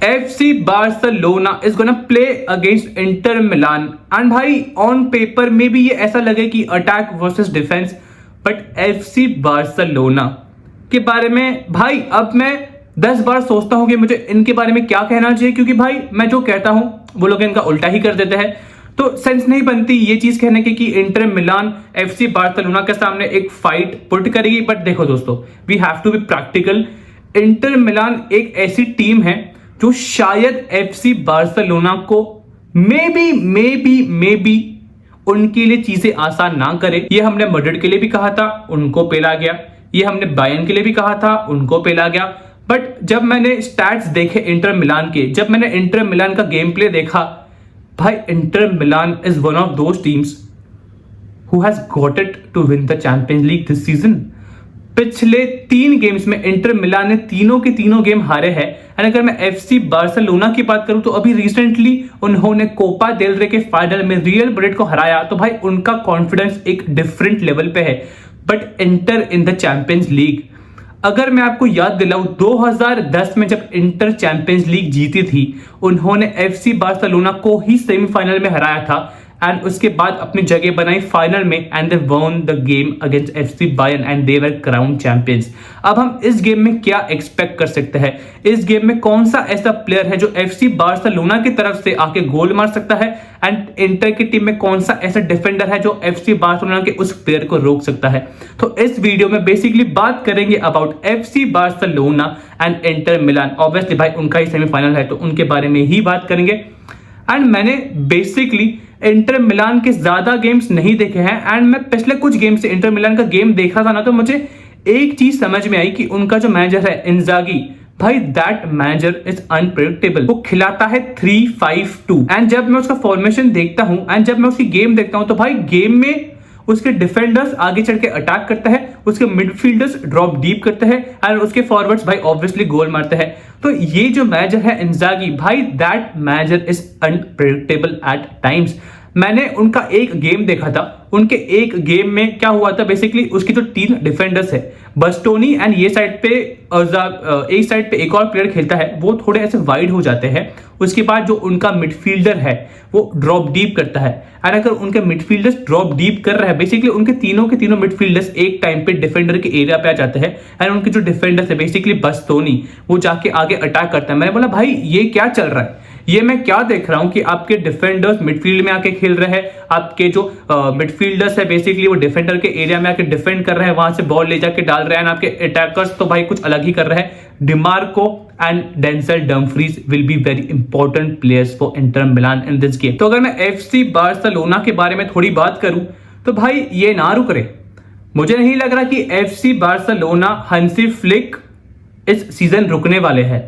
FC Barcelona is gonna play against Inter Milan and भाई on paper में भी ये ऐसा लगे कि attack versus defence, but FC Barcelona के बारे में भाई अब मैं 10 बार सोचता हूं कि मुझे इनके बारे में क्या कहना चाहिए, क्योंकि भाई मैं जो कहता हूं वो लोग इनका उल्टा ही कर देते हैं। तो सेंस नहीं बनती ये चीज कहने की कि इंटर मिलान FC बार्सिलोना के सामने एक फाइट पुट करेगी। बट देखो दोस्तों, we have to be practical. Inter Milan एक ऐसी टीम है जो शायद FC बार्सिलोना को मे बी उनके लिए चीजें आसान ना करे। ये हमने मैड्रिड के लिए भी कहा था, उनको पेला गया। ये हमने बायर्न के लिए भी कहा था, उनको पेला गया। बट जब मैंने स्टैट्स देखे इंटर मिलान के, जब मैंने इंटर मिलान का गेम प्ले देखा, भाई Inter Milan is one of those teams who has got it to win the Champions League this season. पिछले 3 गेम्स में इंटर मिलान ने तीनों के तीनों गेम हारे हैं। एंड अगर मैं FC बार्सिलोना की बात करूं तो अभी रिसेंटली उन्होंने कोपा डेल रे के फाइनल में रियल मैड्रिड को हराया, तो भाई उनका कॉन्फिडेंस एक डिफरेंट लेवल पे है। But inter in the Champions league, अगर मैं आपको याद दिलाऊं 2010 में जब इंटर चैंपियंस लीग जीती थी, उन्होंने FC बार्सिलोना को ही सेमीफाइनल में हराया था एंड उसके बाद अपनी जगह बनाई फाइनल में and they won the game against FC Bayern and they were crown champions. अब हम इस गेम में क्या एक्सपेक्ट कर सकते हैं? इस गेम में कौन सा ऐसा प्लेयर है जो FC बार्सिलोना की तरफ से आके गोल मार सकता है, एंड इंटर की टीम में कौन सा ऐसा डिफेंडर है जो FC बार्सिलोना के उस प्लेयर को रोक सकता है? तो इस वीडियो में बेसिकली बात करेंगे about FC Barcelona and Inter Milan. Obviously भाई उनका ही सेमीफाइनल है तो उनके बारे में ही बात करेंगे। एंड मैंने बेसिकली इंटर मिलान के ज्यादा गेम्स नहीं देखे हैं, एंड मैं पिछले कुछ गेम से इंटर मिलान का गेम देखा था ना, तो मुझे एक चीज समझ में आई कि उनका जो मैनेजर है इंजागी, भाई दैट मैनेजर इज अनप्रेडिक्टेबल। वो खिलाता है 3-5-2 एंड जब मैं उसका फॉर्मेशन देखता हूं एंड जब मैं उसकी गेम देखता हूं तो भाई गेम में उसके डिफेंडर्स आगे चढ़ के अटैक करते हैं, उसके मिडफील्डर्स ड्रॉप डीप करते हैं एंड उसके फॉरवर्ड्स भाई ऑब्वियसली गोल मारते हैं। तो ये जो मैनेजर है इंजागी, भाई that manager is unpredictable at times. मैंने उनका एक गेम देखा था, उनके एक गेम में क्या हुआ था, बेसिकली उसकी जो 3 डिफेंडर्स है बस्टोनी एंड ये साइड पे एक साइड पे एक और प्लेयर खेलता है, वो थोड़े ऐसे वाइड हो जाते हैं। उसके बाद जो उनका मिडफील्डर है वो ड्रॉप डीप करता है एंड अगर उनके मिडफील्डर्स ड्रॉप डीप कर रहे हैं, बेसिकली उनके तीनों के तीनों मिडफील्डर्स एक टाइम पे डिफेंडर के एरिया पे आ जाते हैं एंड उनके जो डिफेंडर्स है बेसिकली बस्टोनी, वो जाके आगे अटैक करता है। मैंने बोला भाई ये क्या चल रहा है, ये मैं क्या देख रहा हूं कि आपके डिफेंडर्स मिडफील्ड में आके खेल रहे हैं, आपके जो मिडफील्डर्स है बेसिकली वो डिफेंडर के एरिया में आके डिफेंड कर रहे हैं, वहां से बॉल ले जाके डाल रहे हैं, आपके अटैकर्स तो भाई कुछ अलग ही कर रहे हैं। Dimarco and Denzel Dumfries will be very important players for Inter Milan in this game. तो अगर मैं FC बार्सिलोना के बारे में थोड़ी बात करूं तो भाई ये ना रुक रहे। मुझे नहीं लग रहा कि FC बार्सिलोना हंसी फ्लिक इस सीजन रुकने वाले हैं,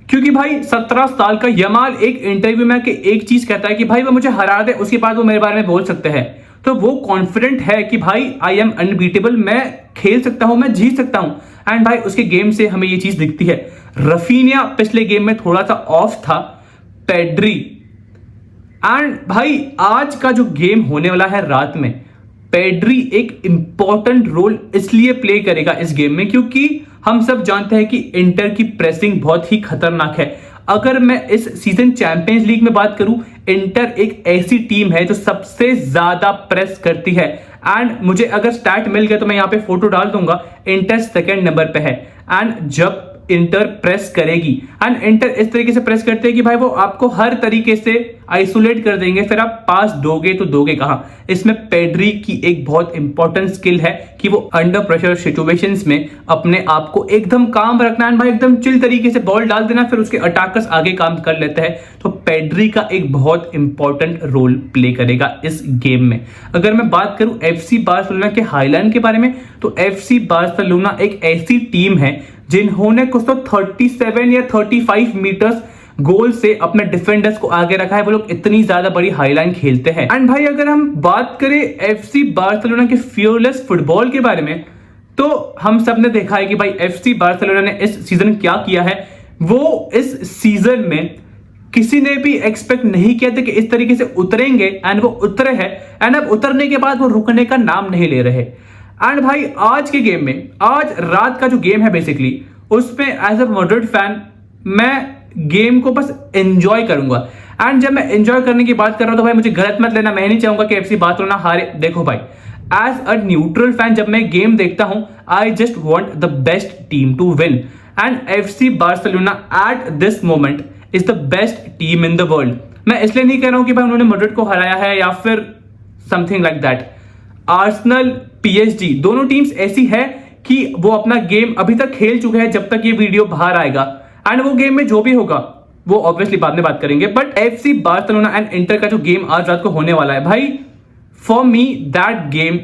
क्योंकि भाई 17 साल का यमाल एक इंटरव्यू में एक चीज कहता है कि भाई वो मुझे हरा दे, उसके बाद वो मेरे बारे में बोल सकते हैं। तो वो कॉन्फिडेंट है कि भाई आई एम अनबीटेबल, मैं खेल सकता हूं, मैं जीत सकता हूं। एंड भाई उसके गेम से हमें ये चीज दिखती है। रफीनिया पिछले गेम में थोड़ा सा ऑफ था, पेड्री, एंड भाई आज का जो गेम होने वाला है रात में, पेड्री एक इंपॉर्टेंट रोल इसलिए प्ले करेगा इस गेम में क्योंकि हम सब जानते हैं कि इंटर की प्रेसिंग बहुत ही खतरनाक है। अगर मैं इस सीजन चैंपियंस लीग में बात करूं, इंटर एक ऐसी टीम है जो सबसे ज्यादा प्रेस करती है। एंड मुझे अगर स्टैट मिल गया तो मैं यहां पे फोटो डाल दूंगा, इंटर 2nd नंबर पे है। एंड जब इंटर प्रेस करेगी एंड इंटर इस तरीके से प्रेस करते हैं कि भाई वो आपको हर तरीके से आइसोलेट कर देंगे, फिर आप पास दोगे तो दोगे कहां। इसमें पेड्री की एक बहुत इंपॉर्टेंट स्किल है कि वो अंडर प्रेशर सिचुएशंस में अपने आप को एकदम काम रखना है, भाई एकदम चिल तरीके से बॉल डाल देना, फिर उसके अटैकर्स आगे काम कर लेते हैं। तो पेड्री का एक बहुत इंपॉर्टेंट रोल प्ले करेगा इस गेम में। अगर मैं बात करूं FC बार्सिलोना के हाईलाइन के बारे में, तो FC बार्सिलोना एक ऐसी टीम है जिन्होंने कुछ तो 37 या 35 मीटर्स गोल से अपने डिफेंडर्स को आगे रखा है। वो लोग इतनी ज्यादा बड़ी हाईलाइन खेलते हैं। एंड भाई अगर हम बात करें FC बार्सिलोना के फियरलेस फुटबॉल के बारे में, तो हम सब ने देखा है कि भाई FC बार्सिलोना ने इस सीजन क्या किया है। वो इस सीजन में किसी ने भी एक्सपेक्ट नहीं किया था कि इस तरीके से उतरेंगे, एंड वो उतरे हैं। एंड अब उतरने के बाद वो रुकने का नाम नहीं ले रहे। एंड भाई आज के गेम में, आज रात का जो गेम है बेसिकली, उसमें एज अ मैड्रिड फैन मैं गेम को बस एंजॉय करूंगा। एंड जब मैं एंजॉय करने की बात कर रहा हूं तो भाई मुझे गलत मत लेना, मैं नहीं चाहूंगा कि एफसी बार्सिलोना हारे। देखो भाई, एज अ न्यूट्रल फैन जब मैं गेम देखता हूं, I just want the best team to win, and FC Barcelona at this moment is the best team in the world. मैं इसलिए नहीं कह रहा हूं कि भाई उन्होंने मैड्रिड को हराया है या फिर something like that. Arsenal, PSG दोनों टीम्स ऐसी है कि वो अपना गेम अभी तक खेल चुके हैं जब तक ये वीडियो बाहर आएगा, एंड वो गेम में जो भी होगा वो ऑब्वियसली बाद में बात करेंगे। But FC Barcelona and inter का जो गेम आज रात को होने वाला है भाई, for me that game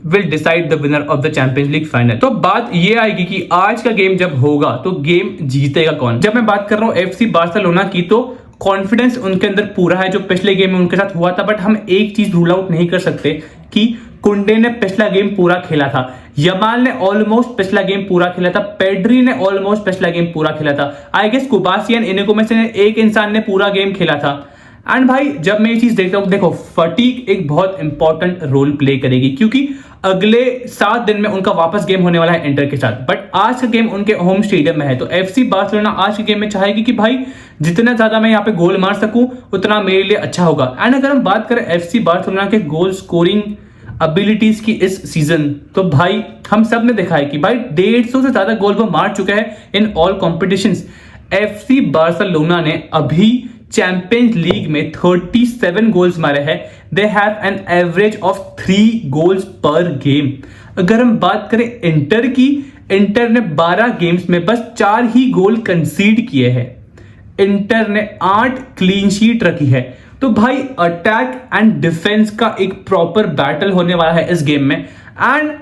will decide the winner of the Champions league final. तो बात ये आएगी कि आज का गेम जब होगा तो गेम जीतेगा कौन। जब मैं बात कर रहा हूं एफसी बार्सिलोना की, तो कॉन्फिडेंस उनके अंदर पूरा है जो पिछले गेम में उनके साथ हुआ था। बट हम एक चीज रूल आउट नहीं कर सकते कि कुंडे ने पिछला गेम पूरा खेला था, यमाल ने ऑलमोस्ट पिछला गेम पूरा खेला था, पेड्री ने ऑलमोस्ट पिछला गेम पूरा खेला था, आई गेस कुबासियन, इनको में से एक इंसान ने पूरा गेम खेला था। एंड भाई जब मैं ये चीज देखता हूं, देखो फटीग एक बहुत इंपॉर्टेंट रोल प्ले करेगी क्योंकि अगले 7 दिन में उनका वापस गेम होने वाला है इंटर के साथ। बट आज का गेम उनके होम स्टेडियम में है, तो एफसी बार्सिलोना आज के गेम में चाहेगी कि भाई जितना ज्यादा मैं यहाँ पे गोल मार सकूं उतना मेरे लिए अच्छा होगा। एंड अगर हम बात करें एफसी बार्सिलोना के गोल स्कोरिंग एबिलिटीज की इस सीजन, तो भाई हम सब ने देखा है कि भाई 150 से ज्यादा गोल वो मार चुके हैं in all competitions. FC Barcelona ने अभी चैंपियंस लीग में 37 गोल्स मारे हैं। They have an average of 3 goals पर गेम। अगर हम बात करें इंटर की, इंटर ने 12 गेम्स में बस 4 ही गोल कंसीड किए हैं। इंटर ने 8 क्लीन शीट रखी है। तो भाई अटैक एंड डिफेंस का एक प्रॉपर बैटल होने वाला है इस गेम में। एंड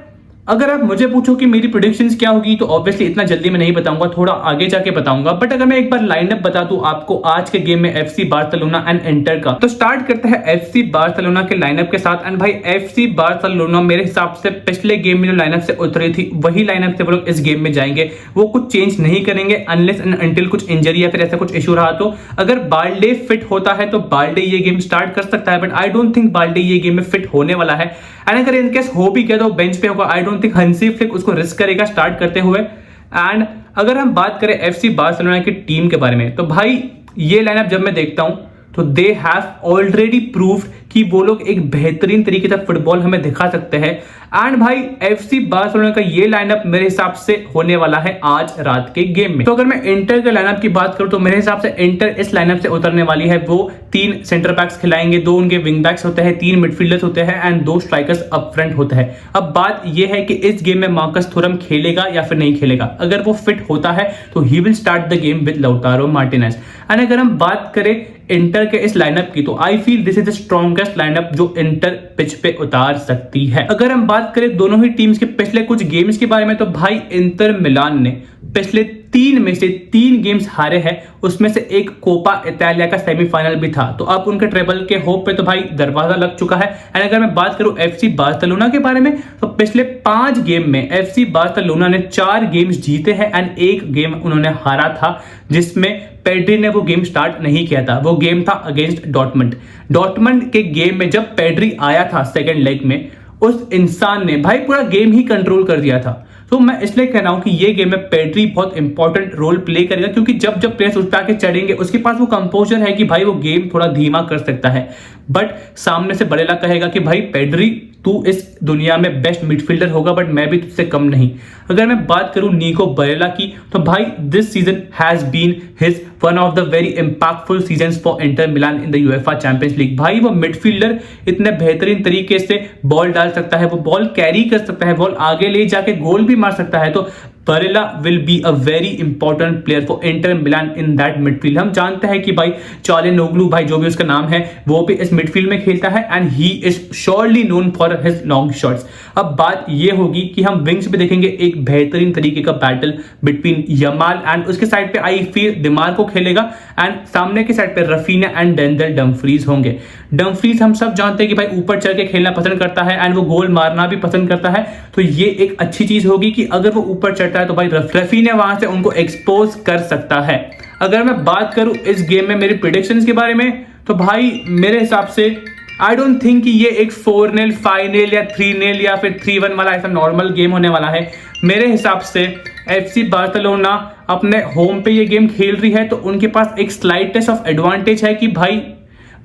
अगर आप मुझे पूछो कि मेरी प्रेडिक्शंस क्या होगी, तो ऑब्वियसली इतना जल्दी मैं नहीं बताऊंगा, थोड़ा आगे जाके बताऊंगा। बट अगर मैं एक बार लाइनअप बता दूं आपको आज के गेम में एफसी बार्सिलोना एंड इंटर का, तो स्टार्ट करते हैं एफसी बार्सिलोना के लाइनअप के साथ। एंड भाई एफसी बार्सिलोना मेरे हिसाब से पिछले गेम में जो लाइनअप से उतरी थी वही लाइनअप से वो लोग इस गेम में जाएंगे। वो कुछ चेंज नहीं करेंगे अनलेस एंड अनटिल कुछ इंजरी या फिर ऐसा कुछ इशू रहा। तो अगर बाल्डे फिट होता है तो बाल्डे ये गेम स्टार्ट कर सकता है, but I don't think Balde ये गेम में फिट होने वाला है। एंड अगर इनकेस हो भी गया तो बेंच पे होगा। आई डोंट थिंक हंसी फ्लिक उसको रिस्क करेगा स्टार्ट करते हुए। एंड अगर हम बात करें एफसी बार्सिलोना की टीम के बारे में, तो भाई ये लाइनअप जब मैं देखता हूं तो दे हैव ऑलरेडी प्रूव्ड कि वो लोग एक बेहतरीन तरीके से फुटबॉल हमें दिखा सकते हैं। एंड भाई एफसी बार्सिलोना का ये लाइनअप मेरे हिसाब से होने वाला है आज रात के गेम में। तो अगर मैं इंटर के लाइनअप की बात करूं तो मेरे हिसाब से इंटर इस लाइनअप से उतरने वाली है। वो 3 सेंटर बैक्स खिलाएंगे, 2 उनके विंग बैक्स होते हैं, 3 मिडफील्डर्स होते हैं एंड 2 स्ट्राइकर्स अप फ्रंट होते हैं। अब बात यह है कि इस गेम में मार्कस थुरम खेलेगा या फिर नहीं खेलेगा। अगर वो फिट होता है तो he will start the game with Lautaro Martinez. And अगर हम बात करें इंटर के इस लाइनअप की, तो I feel this is the strongest lineup जो इंटर पिच पे उतार सकती है। अगर हम बात करें दोनों ही टीम्स के पिछले कुछ गेम्स के बारे में, तो भाई इंटर मिलान ने पिछले 3 में से 3 गेम्स हारे हैं, उसमें से एक कोपा इतालिया का सेमीफाइनल भी था। तो अब उनके ट्रेबल के होप पे तो भाई दरवाजा लग चुका है। एंड अगर मैं बात करूं एफसी बार्सिलोना के बारे में, तो पिछले 5 गेम में एफसी बार्सिलोना ने 4 गेम्स जीते हैं एंड 1 गेम उन्होंने हारा था, जिसमें पेड्री ने वो गेम स्टार्ट नहीं किया था। वो गेम था अगेंस्ट डॉर्टमंड। डॉर्टमंड के गेम में जब पेड्री आया था सेकेंड लेग में, उस इंसान ने भाई पूरा गेम ही कंट्रोल कर दिया था। तो मैं इसलिए कह रहा हूं कि ये गेम में पेड्री बहुत इंपॉर्टेंट रोल प्ले करेगा, क्योंकि जब जब प्लेयर्स उस पर आके चढ़ेंगे उसके पास वो कंपोजर है कि भाई वो गेम थोड़ा धीमा कर सकता है। बट सामने से बरेला कहेगा कि भाई पेड्री तू इस दुनिया में बेस्ट मिडफील्डर होगा, बट मैं भी तुझसे कम नहीं। अगर मैं बात करूं निको बरेला की, तो भाई this season has been his one of the very impactful seasons for Inter Milan in the UEFA Champions League. भाई वो मिडफील्डर इतने बेहतरीन तरीके से बॉल डाल सकता है, वो बॉल कैरी कर सकता है, बॉल आगे ले जाके गोल भी मार सकता है। तो Barella will be a very important player for Inter Milan in that midfield. हम जानते हैं कि भाई चालिहानोग्लू, भाई जो भी उसका नाम है, वो भी इस मिडफील्ड में खेलता है and he is surely known for his long shots. अब बात ये होगी कि हम विंग्स पे देखेंगे एक बेहतरीन तरीके का बैटल बिटवीन यमाल एंड उसके साइड पे आई फील डिमार्को खेलेगा एंड सामने के साइड पे रफीना एंड डेंजल डमफ्रीज होंगे। डमफ्रीज हम सब जानते हैं कि भाई ऊपर चढ़ के खेलना पसंद करता है एंड वो गोल मारना भी पसंद करता है। तो ये एक अच्छी चीज होगी कि अगर वो ऊपर चढ़ता है तो भाई रफीना वहां से उनको एक्सपोज कर सकता है। अगर मैं बात करूं इस गेम में मेरी प्रेडिक्शंस के बारे में, तो भाई मेरे हिसाब से आई डोंट थिंक कि ये एक 4-0, 5-0 या 3-0 या फिर 3-1 वाला ऐसा नॉर्मल गेम होने वाला है। मेरे हिसाब से FC बार्सिलोना अपने होम पे ये गेम खेल रही है तो उनके पास एक स्लाइटेस्ट ऑफ एडवांटेज है कि भाई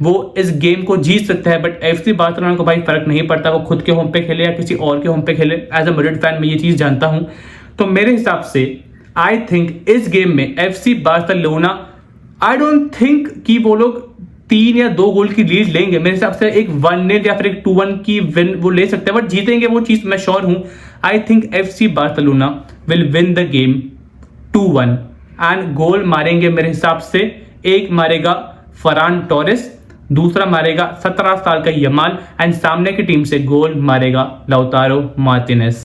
वो इस गेम को जीत सकता है। बट FC बार्सिलोना को भाई फर्क नहीं पड़ता वो खुद के होम पे खेले या किसी और के होम पे खेले। एज अ मैड्रिड फैन मैं ये चीज जानता हूं। तो मेरे हिसाब से आई थिंक इस गेम में FC Barcelona, I don't think कि वो लोग 3 या 2 गोल की लीड लेंगे। मेरे हिसाब से एक 1-0 या फिर एक 2-1 की विन वो ले सकते हैं, बट जीतेंगे वो चीज मैं श्योर हूं। I think FC Barcelona will win the game 2-1 and goal मारेंगे मेरे हिसाब से, एक मारेगा फरान टोरेस, दूसरा मारेगा 17 साल का यमाल एंड सामने की टीम से गोल मारेगा लाउतारो मार्टिनेज।